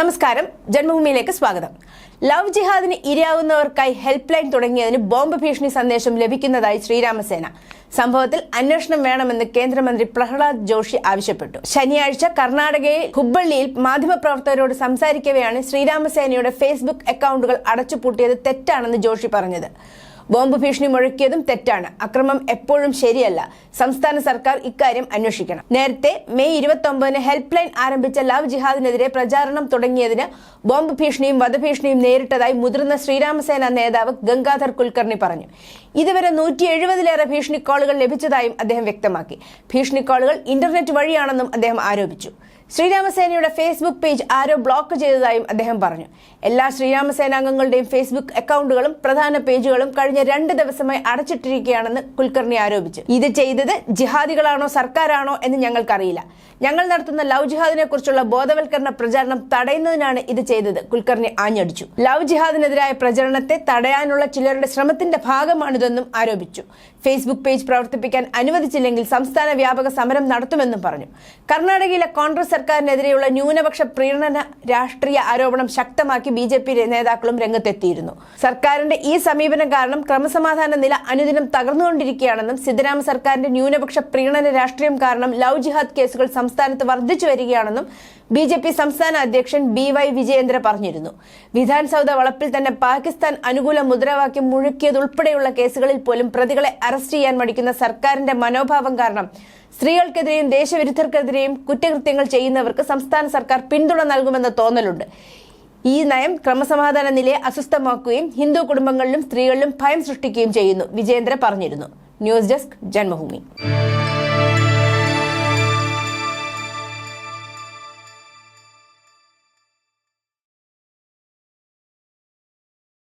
നമസ്കാരം, ജന്മഭൂമിയിലേക്ക് സ്വാഗതം. Love ജിഹാദിന് ഇരയാവുന്നവർക്കായി help line തുടങ്ങിയതിന് ബോംബ് ഭീഷണി സന്ദേശം ലഭിക്കുന്നതായി ശ്രീരാമസേന. സംഭവത്തിൽ അന്വേഷണം വേണമെന്ന് കേന്ദ്രമന്ത്രി പ്രഹ്ലാദ് ജോഷി ആവശ്യപ്പെട്ടു. ശനിയാഴ്ച കർണാടകയിൽ ഹുബ്ബള്ളിയിൽ മാധ്യമപ്രവർത്തകരോട് സംസാരിക്കവെയാണ് ശ്രീരാമസേനയുടെ ഫേസ്ബുക്ക് അക്കൗണ്ടുകൾ അടച്ചുപൂട്ടിയത് തെറ്റാണെന്ന് ജോഷി പറഞ്ഞത്. ബോംബ് ഭീഷണി മുഴക്കിയതും തെറ്റാണ്. അക്രമം എപ്പോഴും ശരിയല്ല. സംസ്ഥാന സർക്കാർ ഇക്കാര്യം അന്വേഷിക്കണം. നേരത്തെ മെയ് 29 ഹെൽപ്പ് ലൈൻ ആരംഭിച്ച ലവ് ജിഹാദിനെതിരെ പ്രചാരണം തുടങ്ങിയതിന് ബോംബ് ഭീഷണിയും വധഭീഷണിയും നേരിട്ടതായി മുതിർന്ന ശ്രീരാമസേന നേതാവ് ഗംഗാധർ കുൽക്കർണി പറഞ്ഞു. ഇതുവരെ 170-ലേറെ ഭീഷണി കോളുകൾ ലഭിച്ചതായും അദ്ദേഹം വ്യക്തമാക്കി. ഭീഷണി കോളുകൾ ഇന്റർനെറ്റ് വഴിയാണെന്നും അദ്ദേഹം ആരോപിച്ചു. ശ്രീരാമസേനയുടെ ഫേസ്ബുക്ക് പേജ് ആരോ ബ്ലോക്ക് ചെയ്തതായും അദ്ദേഹം പറഞ്ഞു. എല്ലാ ശ്രീരാമസേനാംഗങ്ങളുടെയും ഫേസ്ബുക്ക് അക്കൗണ്ടുകളും പ്രധാന പേജുകളും കഴിഞ്ഞ 2 ദിവസമായി അടച്ചിട്ടിരിക്കുകയാണെന്ന് കുൽക്കർണി ആരോപിച്ചു. ഇത് ചെയ്തത് ജിഹാദികളാണോ സർക്കാരാണോ എന്ന് ഞങ്ങൾക്കറിയില്ല. ഞങ്ങൾ നടത്തുന്ന ലവ് ജിഹാദിനെ കുറിച്ചുള്ള ബോധവൽക്കരണ പ്രചാരണം തടയുന്നതിനാണ് ഇത് ചെയ്തത്, കുൽക്കർണി ആഞ്ഞടിച്ചു. ലവ് ജിഹാദിനെതിരായ പ്രചരണത്തെ തടയാനുള്ള ചിലരുടെ ശ്രമത്തിന്റെ ഭാഗമാണിതെന്നും ആരോപിച്ചു. ഫേസ്ബുക്ക് പേജ് പ്രവർത്തിപ്പിക്കാൻ അനുവദിച്ചില്ലെങ്കിൽ സംസ്ഥാന വ്യാപക സമരം നടത്തുമെന്നും പറഞ്ഞു. കർണാടകയിലെ കോൺഗ്രസ് സർക്കാരിനെതിരെയുള്ള ന്യൂനപക്ഷ പ്രീണന രാഷ്ട്രീയ ആരോപണം ശക്തമാക്കി BJP നേതാക്കളും രംഗത്തെത്തിയിരുന്നു. സർക്കാരിന്റെ ഈ സമീപനം കാരണം ക്രമസമാധാന നില അനുദിനം തകർന്നുകൊണ്ടിരിക്കുകയാണെന്നും സിദ്ധരാമ സർക്കാരിന്റെ ന്യൂനപക്ഷ പ്രീണന രാഷ്ട്രീയം കാരണം ലവ് ജിഹാദ് കേസുകൾ സംസ്ഥാനത്ത് വർദ്ധിച്ചു വരികയാണെന്നും BJP സംസ്ഥാന അധ്യക്ഷൻ BY വിജയേന്ദ്ര പറഞ്ഞിരുന്നു. വിധാൻ സൗദ വളപ്പിൽ തന്നെ പാകിസ്ഥാൻ അനുകൂല മുദ്രാവാക്യം മുഴക്കിയതുൾപ്പെടെയുള്ള കേസുകളിൽ പോലും പ്രതികളെ അറസ്റ്റ് ചെയ്യാൻ മടിക്കുന്ന സർക്കാരിന്റെ മനോഭാവം കാരണം സ്ത്രീകൾക്കെതിരെയും ദേശവിരുദ്ധർക്കെതിരെയും കുറ്റകൃത്യങ്ങൾ ചെയ്യുന്നവർക്ക് സംസ്ഥാന സർക്കാർ പിന്തുണ നൽകുമെന്ന തോന്നലുണ്ട്. ഈ നയം ക്രമസമാധാന നിലയെ അസ്വസ്ഥമാക്കുകയും ഹിന്ദു കുടുംബങ്ങളിലും സ്ത്രീകളിലും ഭയം സൃഷ്ടിക്കുകയും ചെയ്യുന്നു, വിജയേന്ദ്ര പറഞ്ഞിരുന്നു. News desk, Janmabhumi.